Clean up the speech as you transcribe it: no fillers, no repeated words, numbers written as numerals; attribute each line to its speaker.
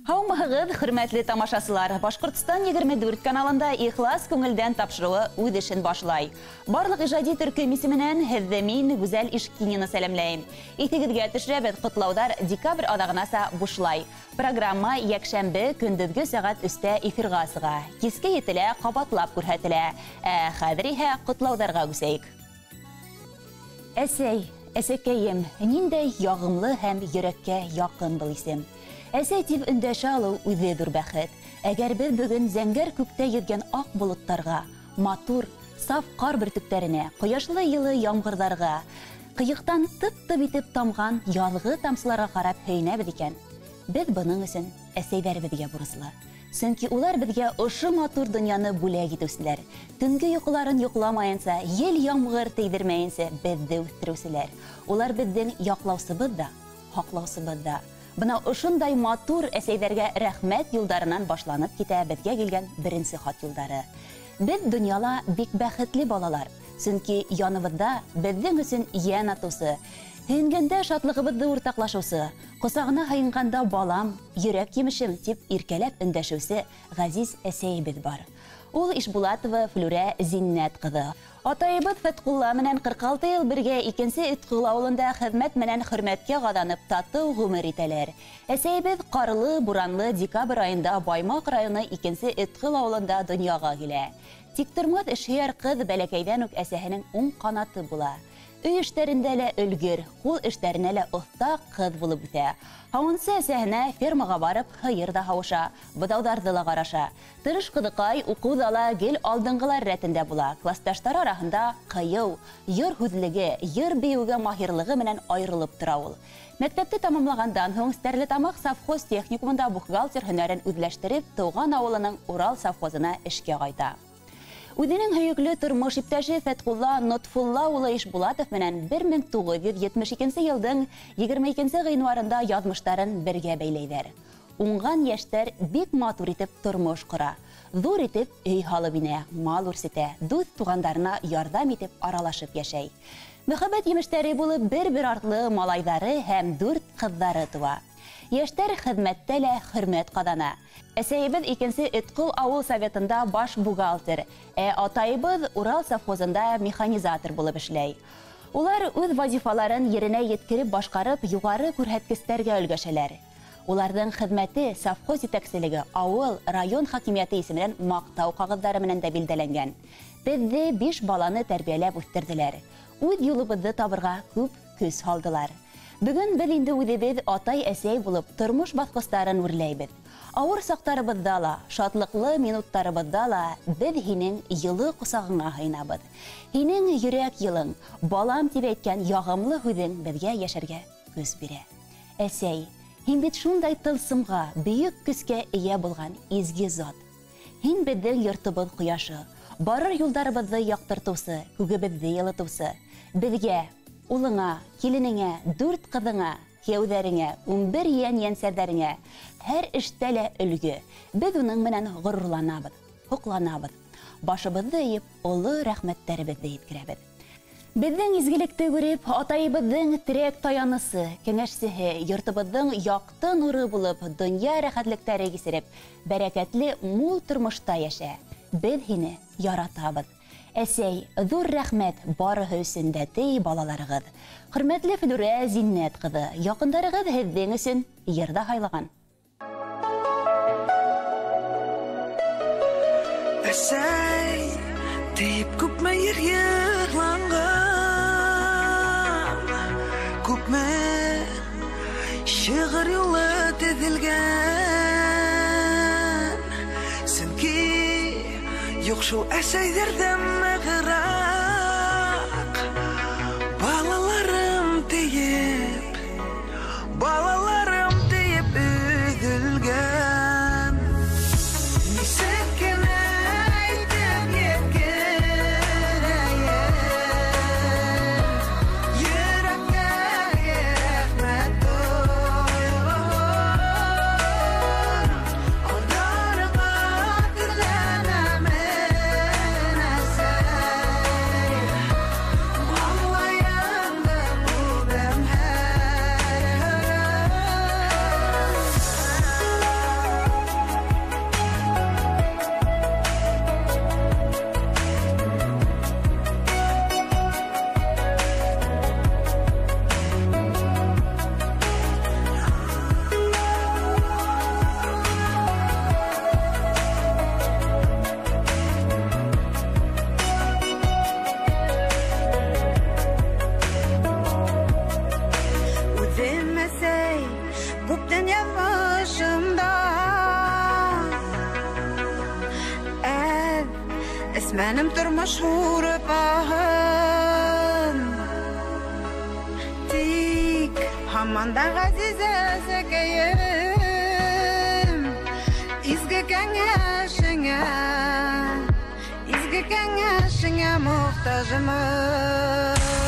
Speaker 1: Һаумыһығыҙ, хөрмәтле тамашасылар, Башкортстан 24 каналында ихлас күңелдән тапшыруы үҙ эшен башлай. Барлык ижади төркем исеменән һеҙҙе мин Гүзәл Ишкинина сәләмләйем. Иҫегеҙгә төшөрәбеҙ, ҡотлауҙар декабрь аҙағынаса бушлай. Программа йәкшәмбе көндөҙгө сәғәт 3-тә эфирға сыға. Киске 7-лә ҡабатлап күрһәтелә. Хәҙер иһә ҡотлауҙарға күсәйек. Әсәй, әсәкәйем, ниндәй яғымлы һәм йөрәккә яҡын был исем. Әсәй тип өндәшә алыу үҙе ҙур бәхет. Әгәр беҙ бөгөн зәңгәр күктә йөҙгән аҡ болоттарға, матур, саф ҡар бөртөктәренә, ҡояшлы йылы ямғырҙарға, ҡыйыҡтан тып-тып итеп тамған яҙғы тамсыларға ҡарап һөйөнәбеҙ икән, беҙ бының өсөн әсәйҙәребеҙгә бурыслы. Сөнки улар беҙгә ошо матур донъяны бүләк итеүселәр. Төнгө йоҡоларын йоҡламайынса, ел ямғыр тейҙермәйенсә беҙҙе үҫтереүселәр. Улар беҙҙең яҡлаусыбыҙ да, һаҡлаусыбыҙ да. Бына ошондай матур әсәйҙәргә рәхмәт юлдарынан башланып китә беҙгә килгән беренсе хат юлдары. Беҙ донъяла бик бәхетле балалар, сөнки яныбыҙҙа беҙҙең өсөн йән атыусы, һөйөнгәндә шатлығыбыҙҙы уртаҡлашыусы, ҡосағына һыйынғанда балам, йөрәк емешем тип иркәләп өндәшеүсе ғәзиз әсәйебеҙ бар. Ул Ишбулатова Флүрә Зиннәт ҡыҙы. Атайыбыҙ Фәтҡулла менән 46 йыл бергә икенсе Өтҡөл ауылында хеҙмәт менән хөрмәткә ҡаҙанып татыу ғүмер итәләр. Әсәйебеҙ ҡарлы, буранлы декабрь айында Баймаҡ районы икенсе Өтҡөл ауылында донъяға килә. Тиктормаҫ эшһөйәр ҡыҙ бәләкәйҙән үк әсәһенең уң ҡанаты була. Өй эштәрендә лә өлгөр, ҡул эштәренә лә оҫта ҡыҙ булып үҫә. Һауынсы әсәһенә фермаға барып һыйыр да һауыша, быҙауҙарҙы ла ҡараша. Тырыш ҡыҙыҡай уҡыуҙа ла гел алдынғылар рәтендә була. Класташтары араһында ҡыйыу, йыр һүҙлеге, йыр бейеүгә маһирлығы менән айырылып тора ул. Мәктәпте тамамлағандан һуң Стәрлетамаҡ совхоз техникумында бухгалтер һөнәрен үҙләштереп, тыуған ауылының Урал совхозына эшкә ҡайта. Үҙенең һөйөклө тормош иптәше Фәтҡулла Нотфулла улы Ишбулатов менән 1972 йылдың 22 ғинуарында яҙмыштарын бергә бәйләйҙәр. Уңған йәштәр бик матур итеп тормош ҡора. Ҙур итеп өй һалып инә, мал үрсетә, дуҫ туғандарына ярҙам итеп аралашып йәшәй. Мөхәббәт емештәре булып бер-бер артлы малайҙары һәм 4 ҡыҙҙары туа. Йәштәр хеҙмәттә лә хөрмәт ҡаҙана. Әсәйебеҙ икенсе Өтҡөл ауыл советында баш бухгалтер, атайыбыҙ Урал совхозында механизатор булып эшләй. Улар үҙ вазифаларын еренә еткереп башҡарып, юғары күрһәткестәргә өлгәшәләр. Уларҙың хеҙмәте совхоз етәкселеге, ауыл, район хакимиәте исеменән маҡтау ҡағыҙҙары менән дә билдәләнгән. Беҙҙе 5 баланы тәрбиәләп үҫтерҙеләр. Үҙ юлыбыҙҙы табырға күп көс һалдылар. Бөгөн беҙ инде үҙебеҙ атай-әсәй булып тормош баҫҡыстарын үрләйбеҙ. Ауыр саҡтарыбыҙҙа ла, шатлыҡлы минуттарыбыҙҙа ла беҙ һинең йылы ҡосағыңа һыйынабыҙ. Һинең йөрәк йылың, балам тип әйткән яғымлы һүҙең беҙгә йәшәргә көс бирә. Әсәй, һин бит шундай тылсымға, бейек көскә эйә булған изге зат. Һин беҙҙең йортобоҙ ҡояшы, барыр юлдарыбыҙҙы яҡтыртыусы, күгебеҙҙе йылытыусы. Беҙгә, улыңа, киленеңә, 4 ҡыҙыңа, кейәүҙәреңә, 11 йән-йәнсәрҙәреңә, һәр эштә лә өлгө. Беҙ уның менән ғорурланабыҙ, һоҡланабыҙ. Башыбыҙҙы эйеп, оло рәхмәттәребеҙҙе еткерәбеҙ. Беҙҙең изгелекте күреп, атайыбыҙҙың терәк таянысы, кәңәшсеһе, йортобоҙҙың яҡты нуры булып, донъя рәхәтлектәре кисереп, бәрәкәтле мул тормошта йәшә. Беҙ һине яратабыҙ. Әсәй, ҙур рәхмәт барыһы өсөн дә тей балаларығыҙ. Хөрмәтле Флүрә Зиннәт ҡыҙы, яҡындарығыҙ һеҙҙең өсөн йырҙа һайлаған.
Speaker 2: Әсәй, тейеп күпме йырланған, күпме шиғыр юлы теҙелгән. Сөнки юҡ шул әсәйҙәрҙән мәғыраҡ. Балаларым тейеп өҙөлгән. Нисек кенә әйтеп еткерәйем, йөрәккә рәхмәт тойғон. Алдарыңа тиҙләнәмен әсәй. Ismenim turmuş vurup ahın Tik hamanda gazize zekeyim İzgi kengeşine muhtajımım